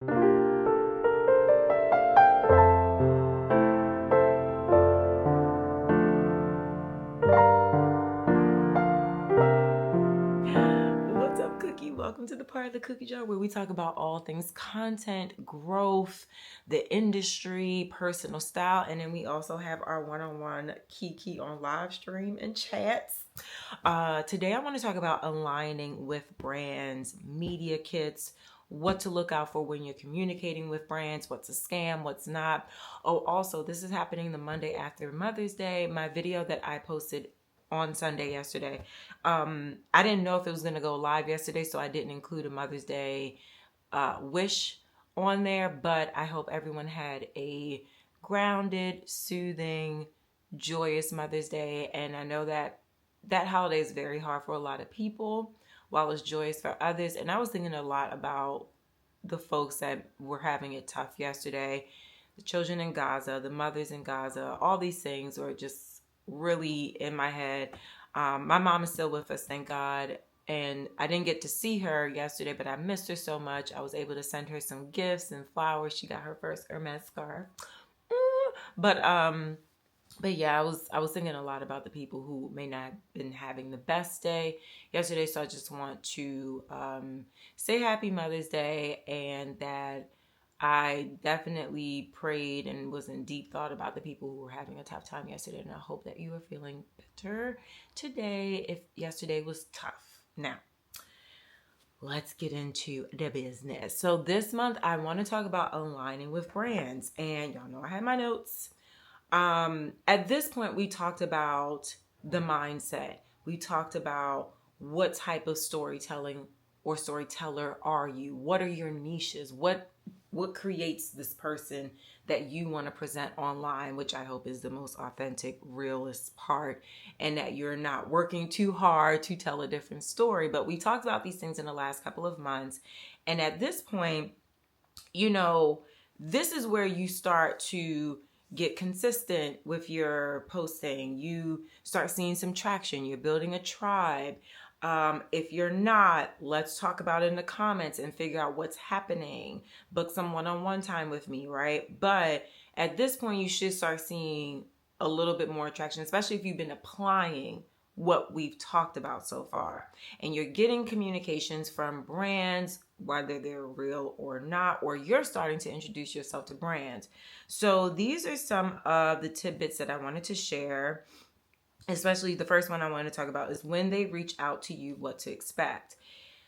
What's up, Cookie? Welcome to the part of the Cookie Jar where we talk about all things content, growth, the industry, personal style, and then we also have our one-on-one Kiki on live stream and chats. Today I want to talk about aligning with brands, media kits, what to look out for when you're communicating with brands, what's a scam, what's not. Oh, also, this is happening the Monday after Mother's Day. My video that I posted on Sunday yesterday. I didn't know if it was going to go live yesterday, so I didn't include a Mother's Day wish on there, but I hope everyone had a grounded, soothing, joyous Mother's Day. And I know that that holiday is very hard for a lot of people, while it's joyous for others. And I was thinking a lot about the folks that were having it tough yesterday, the children in Gaza, the mothers in Gaza, all these things were just really in my head. My mom is still with us, thank God. And I didn't get to see her yesterday, but I missed her so much. I was able to send her some gifts and flowers. She got her first Hermes scarf. But yeah, I was thinking a lot about the people who may not have been having the best day yesterday. So I just want to say Happy Mother's Day, and that I definitely prayed and was in deep thought about the people who were having a tough time yesterday. And I hope that you are feeling better today if yesterday was tough. Now, let's get into the business. So this month, I want to talk about aligning with brands. And y'all know I had my notes. At this point, we talked about the mindset. We talked about what type of storytelling or storyteller are you? What are your niches? What creates this person that you want to present online, which I hope is the most authentic, realist part, and that you're not working too hard to tell a different story. But we talked about these things in the last couple of months. And at this point, this is where you start to get consistent with your posting. You start seeing some traction. You're building a tribe. If you're not, let's talk about it in the comments and figure out what's happening. Book some one-on-one time with me, right? But at this point, you should start seeing a little bit more traction, especially if you've been applying what we've talked about so far. And you're getting communications from brands, whether they're real or not, or you're starting to introduce yourself to brands. So these are some of the tidbits that I wanted to share. Especially the first one I want to talk about is when they reach out to you, what to expect.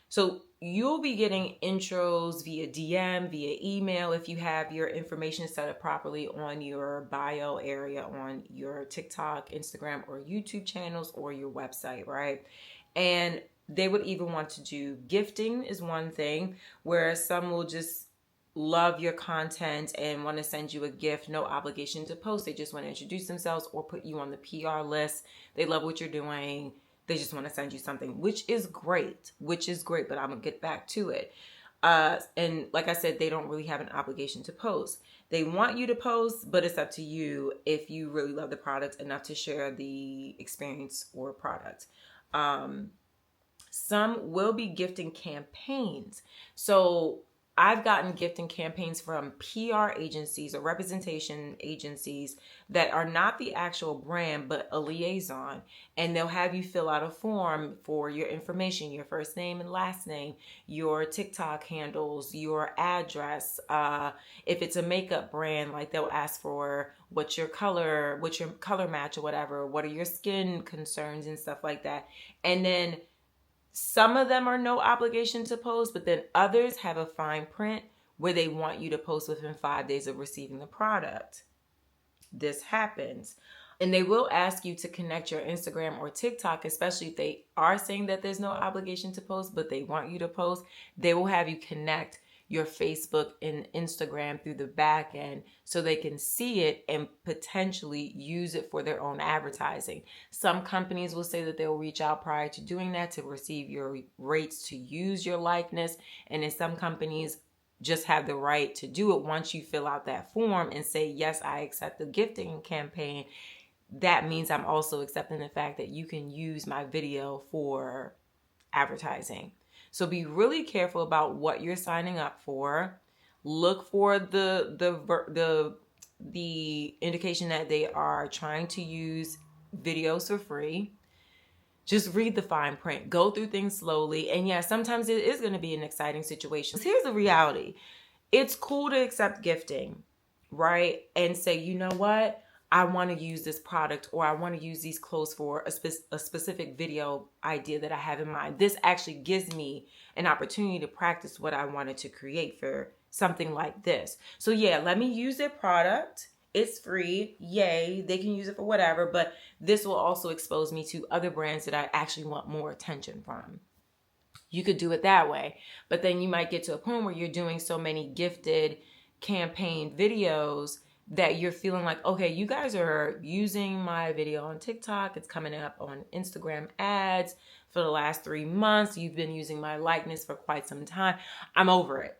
So you'll be getting intros via DM, via email, if you have your information set up properly on your bio area on your TikTok, Instagram, or YouTube channels, or your website, right? And they would even want to do gifting is one thing, where some will just love your content and want to send you a gift, no obligation to post. They just want to introduce themselves or put you on the PR list. They love what you're doing. They just want to send you something, which is great, but I'm going to get back to it. And like I said, they don't really have an obligation to post. They want you to post, but it's up to you if you really love the product enough to share the experience or product. Some will be gifting campaigns. So I've gotten gifting campaigns from PR agencies or representation agencies that are not the actual brand, but a liaison. And they'll have you fill out a form for your information, your first name and last name, your TikTok handles, your address. If it's a makeup brand, like they'll ask for what's your color match or whatever. What are your skin concerns and stuff like that. And then some of them are no obligation to post, but then others have a fine print where they want you to post within 5 days of receiving the product. This happens. And they will ask you to connect your Instagram or TikTok, especially if they are saying that there's no obligation to post, but they want you to post. They will have you connect your Facebook and Instagram through the back end so they can see it and potentially use it for their own advertising. Some companies will say that they'll reach out prior to doing that to receive your rates to use your likeness. And then some companies just have the right to do it once you fill out that form and say, yes, I accept the gifting campaign. That means I'm also accepting the fact that you can use my video for advertising. So be really careful about what you're signing up for. look for the indication that they are trying to use videos for free. Just read the fine print. Go through things slowly. And yeah, sometimes it is going to be an exciting situation. Here's the reality. It's cool to accept gifting, right? And say, you know what? I want to use this product, or I want to use these clothes for a specific video idea that I have in mind. This actually gives me an opportunity to practice what I wanted to create for something like this. So yeah, let me use their product. It's free. Yay. They can use it for whatever, but this will also expose me to other brands that I actually want more attention from. You could do it that way, but then you might get to a point where you're doing so many gifted campaign videos that you're feeling like, okay, you guys are using my video on TikTok. It's coming up on Instagram ads for the last 3 months. You've been using my likeness for quite some time. I'm over it.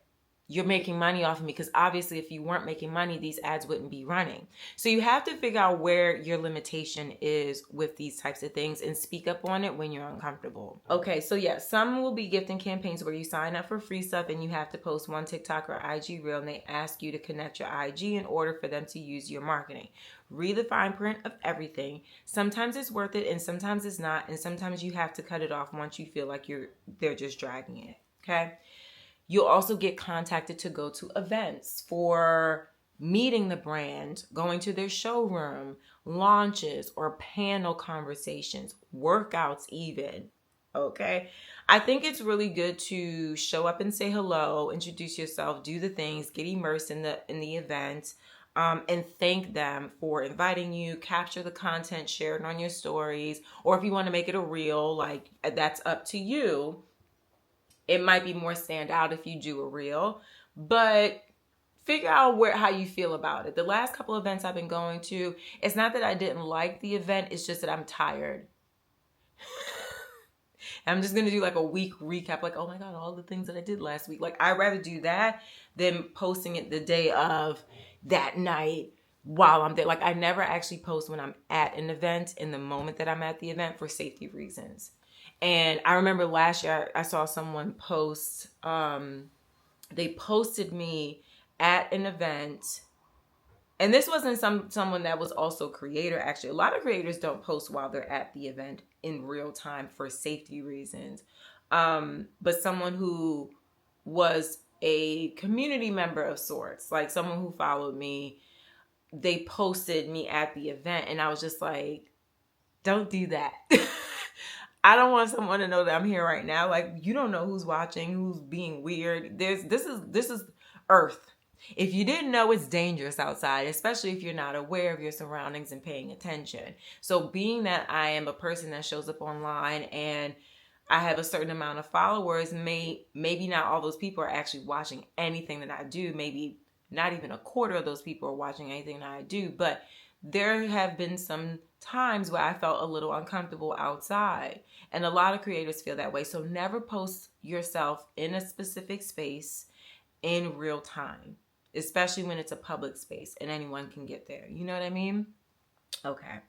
You're making money off of me, because obviously if you weren't making money, these ads wouldn't be running. So you have to figure out where your limitation is with these types of things and speak up on it when you're uncomfortable. Okay, so yeah, some will be gifting campaigns where you sign up for free stuff and you have to post one TikTok or IG reel, and they ask you to connect your IG in order for them to use your marketing. Read the fine print of everything. Sometimes it's worth it and sometimes it's not, and sometimes you have to cut it off once you feel like they're just dragging it, okay? You'll also get contacted to go to events for meeting the brand, going to their showroom, launches, or panel conversations, workouts even, okay? I think it's really good to show up and say hello, introduce yourself, do the things, get immersed in the event, and thank them for inviting you, capture the content, share it on your stories, or if you want to make it a reel, like that's up to you. It might be more stand out if you do a reel, but figure out how you feel about it. The last couple events I've been going to, it's not that I didn't like the event, it's just that I'm tired. I'm just going to do like a week recap, like, oh my God, all the things that I did last week. Like, I'd rather do that than posting it the day of, that night, while I'm there. Like, I never actually post when I'm at an event in the moment that I'm at the event for safety reasons. And I remember last year I saw someone post, they posted me at an event, and this wasn't someone that was also a creator. Actually, a lot of creators don't post while they're at the event in real time for safety reasons. But someone who was a community member of sorts, like someone who followed me, they posted me at the event, and I was just like, don't do that. I don't want someone to know that I'm here right now. Like, you don't know who's watching, who's being weird. This is Earth. If you didn't know, it's dangerous outside, especially if you're not aware of your surroundings and paying attention. So being that I am a person that shows up online and I have a certain amount of followers, maybe not all those people are actually watching anything that I do. Maybe not even a quarter of those people are watching anything that I do. But there have been some times where I felt a little uncomfortable outside. And a lot of creators feel that way. So never post yourself in a specific space in real time, especially when it's a public space and anyone can get there. You know what I mean? Okay.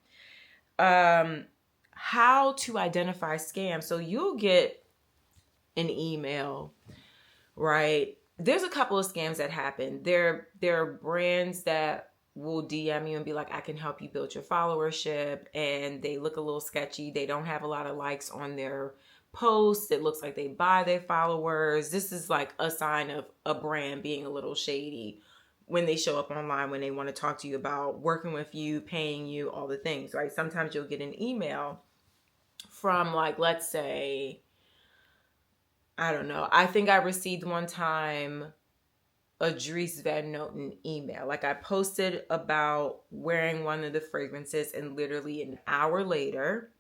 How to identify scams. So you'll get an email, right? There's a couple of scams that happen. There are brands that will DM you and be like, I can help you build your followership, and they look a little sketchy. They don't have a lot of likes on their posts. It looks like they buy their followers. This is like a sign of a brand being a little shady when they show up online, when they want to talk to you about working with you, paying you, all the things, right? Sometimes you'll get an email from, like, let's say, I don't know. I think I received one time a Dries Van Noten email. Like, I posted about wearing one of the fragrances, and literally an hour later,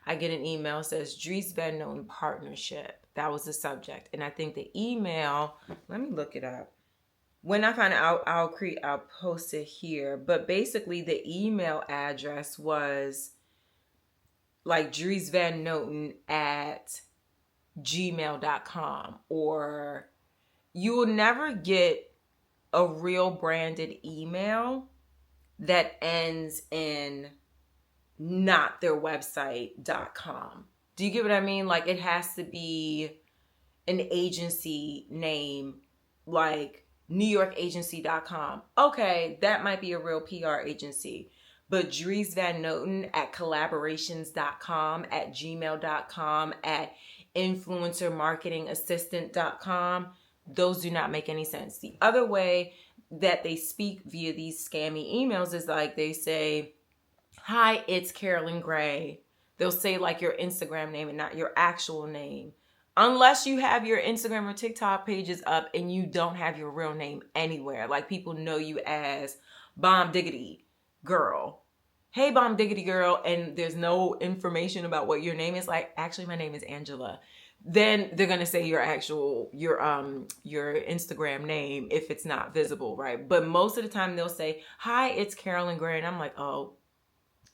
I get an email that says Dries Van Noten partnership. That was the subject. And I think the email, let me look it up. When I find it out, I'll post it here. But basically the email address was like Dries Van Noten at gmail.com, or you will never get a real branded email that ends in not their website.com. Do you get what I mean? Like, it has to be an agency name, like NewYorkAgency.com. Okay, that might be a real PR agency. But Dries Van Noten at collaborations.com, at gmail.com, at influencermarketingassistant.com, those do not make any sense. The other way that they speak via these scammy emails is like they say, hi, it's Carolyn Gray. They'll say like your Instagram name and not your actual name. Unless you have your Instagram or TikTok pages up and you don't have your real name anywhere. Like people know you as Bomb Diggity Girl. Hey, Bomb Diggity Girl. And there's no information about what your name is. Like, actually, my name is Angela. Then they're going to say your Instagram name if it's not visible, right? But most of the time they'll say, hi, it's Carolyn Gray. And I'm like, oh,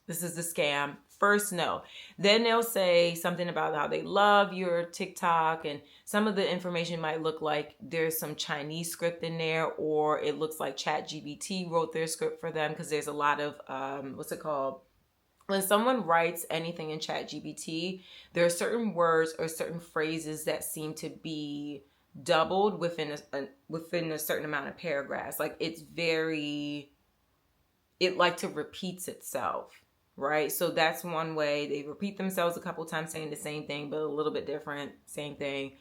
this is a scam. First, no. Then they'll say something about how they love your TikTok, and some of the information might look like there's some Chinese script in there, or it looks like ChatGPT wrote their script for them, because there's a lot of, what's it called? When someone writes anything in ChatGPT, there are certain words or certain phrases that seem to be doubled within a certain amount of paragraphs. Like it like to repeats itself. Right? So that's one way. They repeat themselves a couple times saying the same thing, but a little bit different, same thing.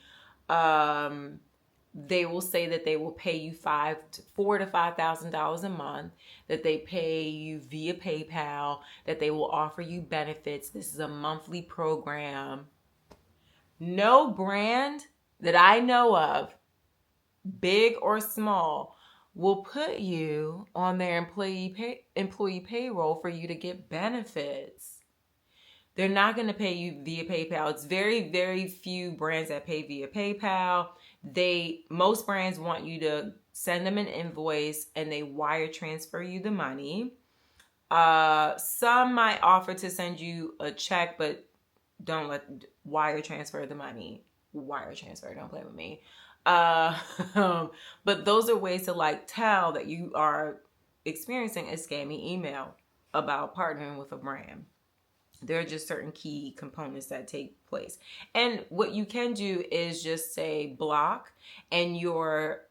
They will say that they will pay you $4,000 to $5,000 a month, that they pay you via PayPal, that they will offer you benefits. This is a monthly program. No brand that I know of, big or small, will put you on their employee payroll for you to get benefits. They're not going to pay you via PayPal. It's very, very few brands that pay via PayPal. Most brands want you to send them an invoice and they wire transfer you the money. Some might offer to send you a check, but don't wire transfer the money. Wire transfer, don't play with me. But those are ways to like tell that you are experiencing a scammy email about partnering with a brand. There are just certain key components that take place. And what you can do is just say block, and your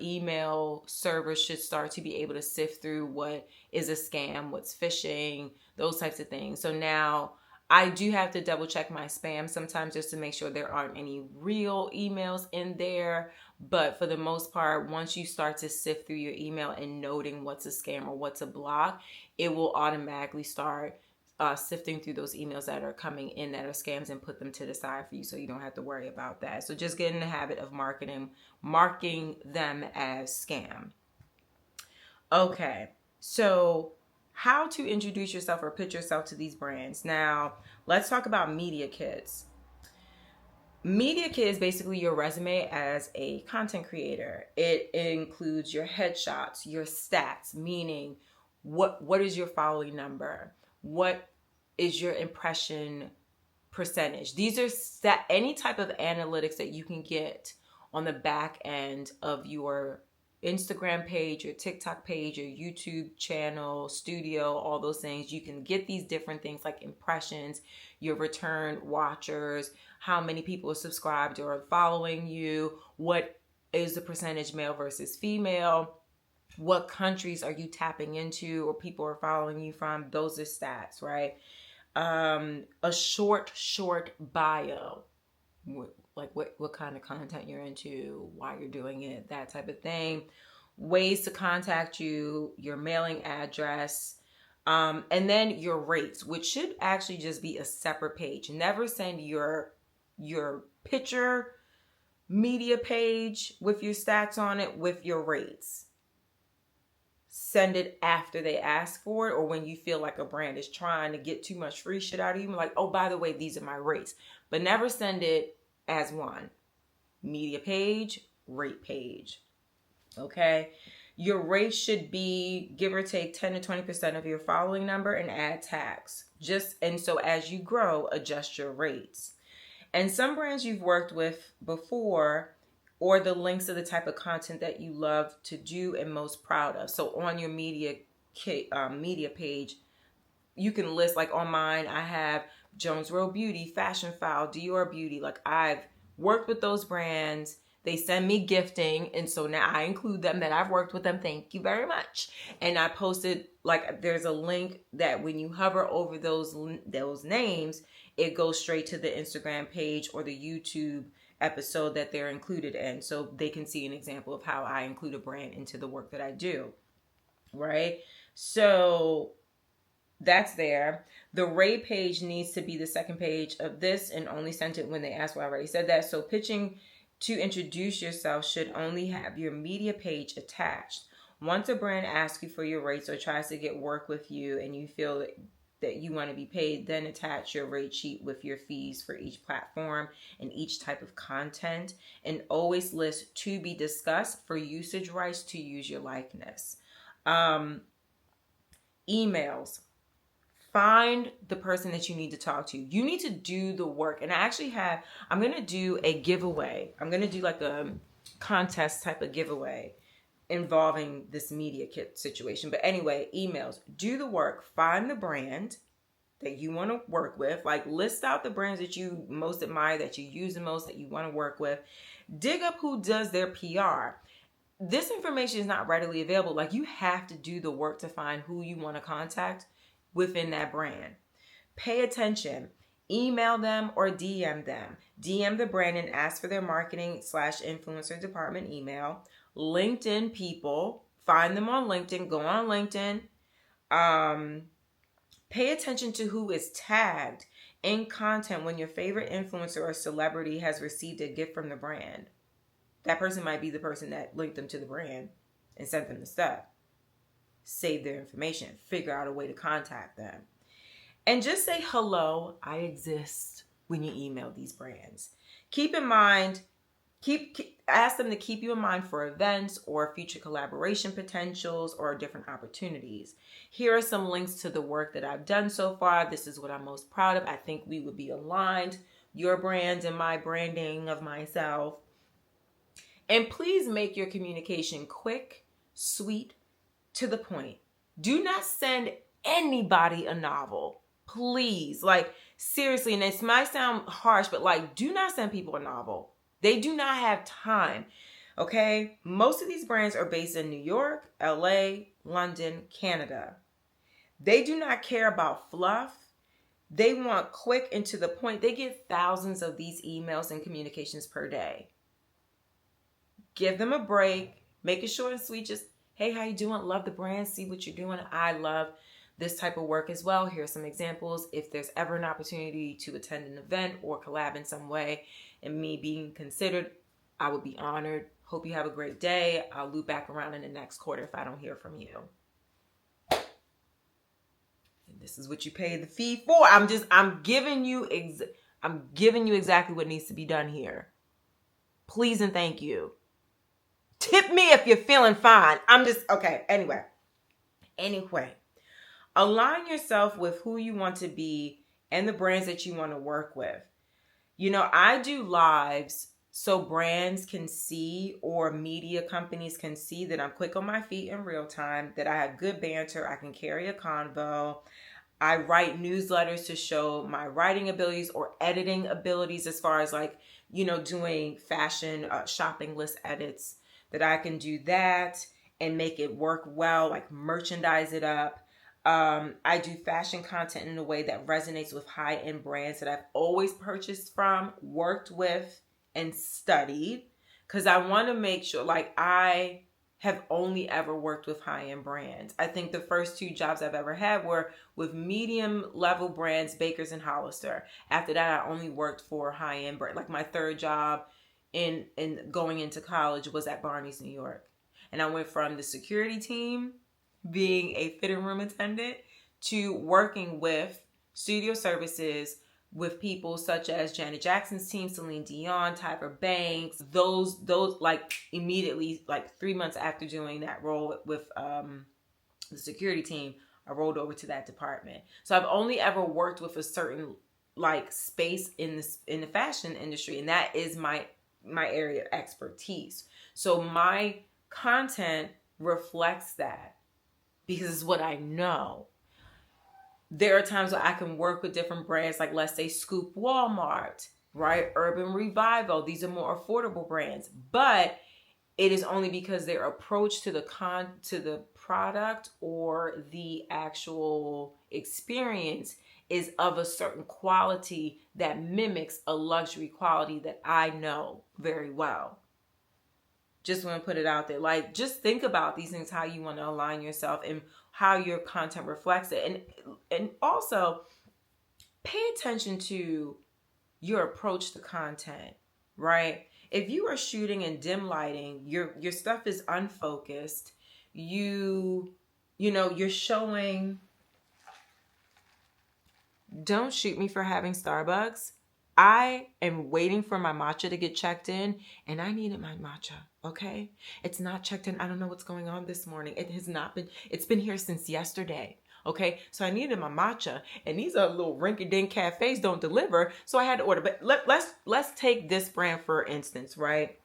email server should start to be able to sift through what is a scam, what's phishing, those types of things. So now I do have to double check my spam sometimes just to make sure there aren't any real emails in there. But for the most part, once you start to sift through your email and noting what's a scam or what's a block, it will automatically start sifting through those emails that are coming in that are scams and put them to the side for you, so you don't have to worry about that. So just get in the habit of marking them as scam. Okay, so how to introduce yourself or pitch yourself to these brands. Now, let's talk about media kits. Media kit is basically your resume as a content creator. It includes your headshots, your stats, meaning what is your following number? What is your impression percentage? These are any type of analytics that you can get on the back end of your Instagram page, your TikTok page, your YouTube channel, studio, all those things. You can get these different things like impressions, your return watchers, how many people are subscribed or following you, what is the percentage male versus female, what countries are you tapping into or people are following you from. Those are stats, right? A short bio, like what kind of content you're into, why you're doing it, that type of thing. Ways to contact you, your mailing address, and then your rates, which should actually just be a separate page. Never send your picture media page with your stats on it with your rates. Send it after they ask for it, or when you feel like a brand is trying to get too much free shit out of you, like, oh, by the way, these are my rates. But never send it as one. Media page, rate page. Okay? Your rate should be, give or take, 10 to 20% of your following number and add tags. And so as you grow, adjust your rates. And some brands you've worked with before, or the links of the type of content that you love to do and most proud of. So on your media page, you can list, like on mine, I have Jones Road Beauty, Fashion File, Dior Beauty. Like I've worked with those brands. They send me gifting, and so now I include them that I've worked with them. Thank you very much. And I posted, like, there's a link that when you hover over those names, it goes straight to the Instagram page or the YouTube episode that they're included in, so they can see an example of how I include a brand into the work that I do, right? So that's there. The rate page needs to be the second page of this and only sent it when they ask. Well, I already said that. So pitching to introduce yourself should only have your media page attached. Once a brand asks you for your rates or tries to get work with you and you feel that you want to be paid, then attach your rate sheet with your fees for each platform and each type of content, and always list to be discussed for usage rights to use your likeness. Emails. Find the person that you need to talk to. You need to do the work. And I'm going to do a giveaway. I'm going to do like a contest type of giveaway involving this media kit situation. But anyway, emails. Do the work. Find the brand that you want to work with. Like, list out the brands that you most admire, that you use the most, that you want to work with. Dig up who does their PR. This information is not readily available. Like, you have to do the work to find who you want to contact within that brand. Pay attention. Email them or DM them. DM the brand and ask for their marketing/influencer department email. LinkedIn people. Find them on LinkedIn. Go on LinkedIn. Pay attention to who is tagged in content when your favorite influencer or celebrity has received a gift from the brand. That person might be the person that linked them to the brand and sent them the stuff. Save their information. Figure out a way to contact them. And just say, hello, I exist when you email these brands. Keep in mind, ask them to keep you in mind for events or future collaboration potentials or different opportunities. Here are some links to the work that I've done so far. This is what I'm most proud of. I think we would be aligned, your brand and my branding of myself. And please make your communication quick, sweet, to the point. Do not send anybody a novel. Please. Like, seriously, and this might sound harsh, but like, do not send people a novel. They do not have time. Okay? Most of these brands are based in New York, LA, London, Canada. They do not care about fluff. They want quick and to the point. They get thousands of these emails and communications per day. Give them a break. Make it short and sweet. Just, hey, how you doing? Love the brand. See what you're doing. I love this type of work as well. Here are some examples. If there's ever an opportunity to attend an event or collab in some way and me being considered, I would be honored. Hope you have a great day. I'll loop back around in the next quarter if I don't hear from you. And this is what you pay the fee for. I'm giving you exactly what needs to be done here. Please and thank you. Tip me if you're feeling fine. Okay. Anyway, align yourself with who you want to be and the brands that you want to work with. You know, I do lives so brands can see or media companies can see that I'm quick on my feet in real time, that I have good banter, I can carry a convo. I write newsletters to show my writing abilities or editing abilities as far as like, you know, doing fashion shopping list edits, that I can do that and make it work well, like merchandise it up. I do fashion content in a way that resonates with high-end brands that I've always purchased from, worked with, and studied, because I want to make sure, like, I have only ever worked with high-end brands. I think the first 2 jobs I've ever had were with medium-level brands, Bakers and Hollister. After that, I only worked for high-end brands. Like, my 3rd job in going into college was at Barney's, New York. And I went from the security team, being a fitting room attendant, to working with studio services with people such as Janet Jackson's team, Celine Dion, Tyra Banks. Those like immediately, like 3 months after doing that role with the security team, I rolled over to that department. So I've only ever worked with a certain like space in the fashion industry, and that is my area of expertise. So my content reflects that because it's what I know. There are times where I can work with different brands, like let's say Scoop Walmart, right? Urban Revival. These are more affordable brands, but it is only because their approach to the product or the actual experience is of a certain quality that mimics a luxury quality that I know very well. Just want to put it out there. Like, just think about these things, how you want to align yourself and how your content reflects it. And also pay attention to your approach to content, right? If you are shooting in dim lighting, your stuff is unfocused. You're showing. Don't shoot me for having Starbucks. I am waiting for my matcha to get checked in, and I needed my matcha, okay? It's not checked in. I don't know what's going on this morning. It's been here since yesterday, okay? So I needed my matcha, and these are little rinky-dink cafes don't deliver, so I had to order. But let's take this brand for instance, right?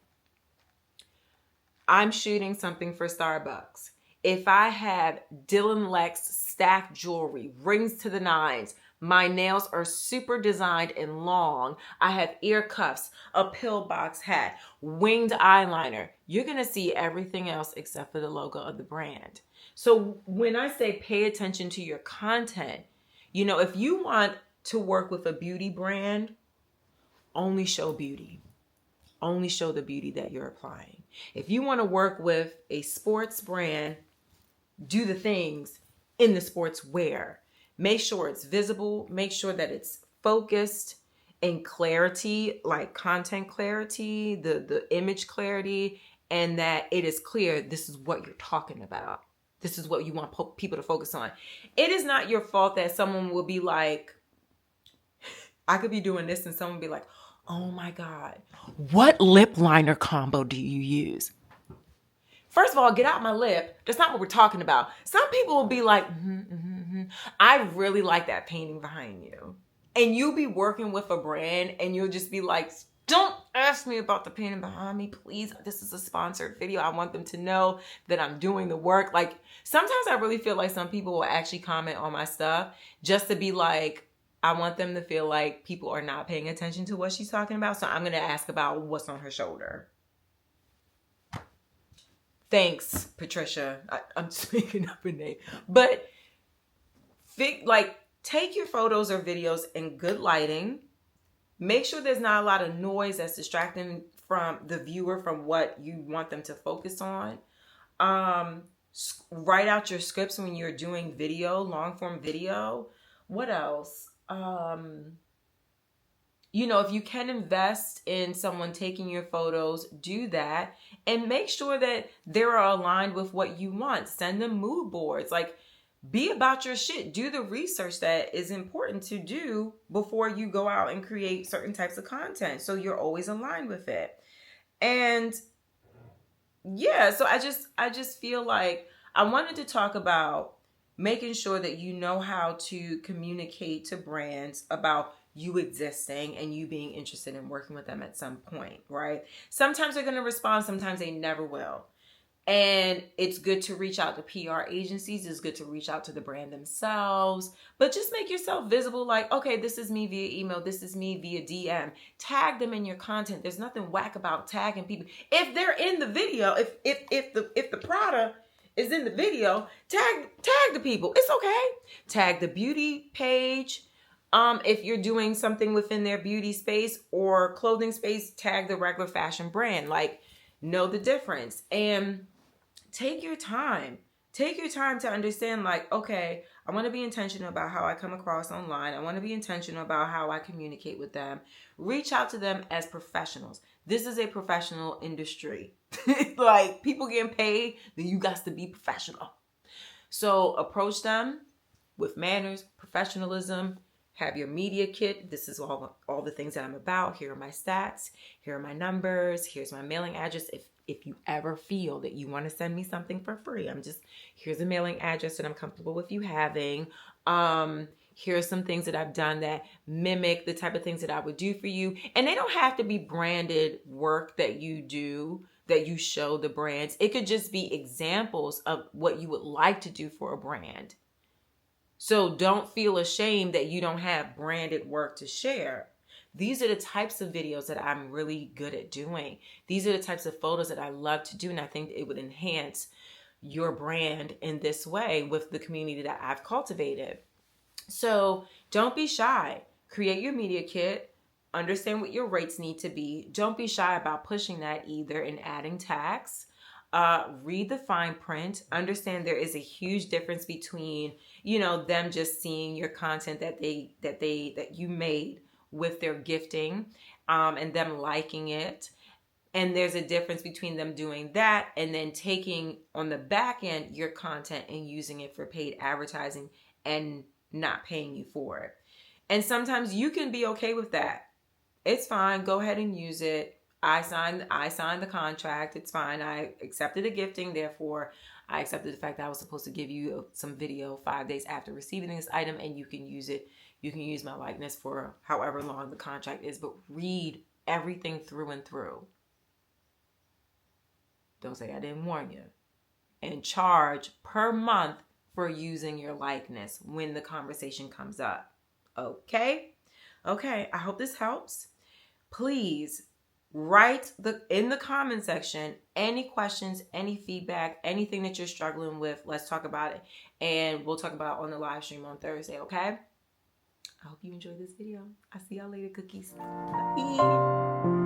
I'm shooting something for Starbucks. If I have Dylan Lex stacked jewelry, rings to the nines, my nails are super designed and long, I have ear cuffs, a pillbox hat, winged eyeliner, you're going to see everything else except for the logo of the brand. So when I say pay attention to your content, if you want to work with a beauty brand, only show beauty. Only show the beauty that you're applying. If you want to work with a sports brand, do the things in the sports wear. Make sure it's visible. Make sure that it's focused and clarity, like content clarity, the image clarity, and that it is clear this is what you're talking about. This is what you want people to focus on. It is not your fault that someone will be like, I could be doing this and someone will be like, oh my God, what lip liner combo do you use? First of all, get out my lip. That's not what we're talking about. Some people will be like, I really like that painting behind you. And you'll be working with a brand and you'll just be like, don't ask me about the painting behind me, please. This is a sponsored video. I want them to know that I'm doing the work. Like, sometimes I really feel like some people will actually comment on my stuff just to be like, I want them to feel like people are not paying attention to what she's talking about. So I'm going to ask about what's on her shoulder. Thanks, Patricia. I'm speaking up a name. But take your photos or videos in good lighting. Make sure there's not a lot of noise that's distracting from the viewer from what you want them to focus on. Write out your scripts when you're doing video, long form video. What else? If you can invest in someone taking your photos, do that and make sure that they're aligned with what you want. Send them mood boards. Like, be about your shit. Do the research that is important to do before you go out and create certain types of content, so you're always aligned with it. And yeah, so I just feel like I wanted to talk about making sure that you know how to communicate to brands about you existing and you being interested in working with them at some point, right? Sometimes they're going to respond, sometimes they never will. And it's good to reach out to PR agencies. It's good to reach out to the brand themselves. But just make yourself visible, like, okay, this is me via email. This is me via DM. Tag them in your content. There's nothing whack about tagging people. If they're in the video, if the product is in the video, tag the people. It's okay. Tag the beauty page. If you're doing something within their beauty space or clothing space, tag the regular fashion brand. Like, know the difference and take your time. Take your time to understand, like, okay, I want to be intentional about how I come across online. I want to be intentional about how I communicate with them. Reach out to them as professionals. This is a professional industry. Like, people getting paid, then you got to be professional. So approach them with manners, professionalism. Have your media kit. This is all the things that I'm about. Here are my stats. Here are my numbers. Here's my mailing address. If you ever feel that you want to send me something for free, here's a mailing address that I'm comfortable with you having. Here's some things that I've done that mimic the type of things that I would do for you. And they don't have to be branded work that you do, that you show the brands. It could just be examples of what you would like to do for a brand. So don't feel ashamed that you don't have branded work to share. These are the types of videos that I'm really good at doing. These are the types of photos that I love to do. And I think it would enhance your brand in this way with the community that I've cultivated. So don't be shy. Create your media kit. Understand what your rates need to be. Don't be shy about pushing that either and adding tags. Read the fine print. Understand there is a huge difference between, them just seeing your content that you made with their gifting, and them liking it. And there's a difference between them doing that and then taking on the back end your content and using it for paid advertising and not paying you for it. And sometimes you can be okay with that. It's fine. Go ahead and use it. I signed the contract. It's fine. I accepted the gifting. Therefore, I accepted the fact that I was supposed to give you some video 5 days after receiving this item, and you can use it. You can use my likeness for however long the contract is, but read everything through and through. Don't say I didn't warn you. And charge per month for using your likeness when the conversation comes up. Okay? Okay, I hope this helps. Please write in the comment section any questions, any feedback, anything that you're struggling with. Let's talk about it. And we'll talk about it on the live stream on Thursday, okay? I hope you enjoyed this video. I'll see y'all later, cookies. Bye.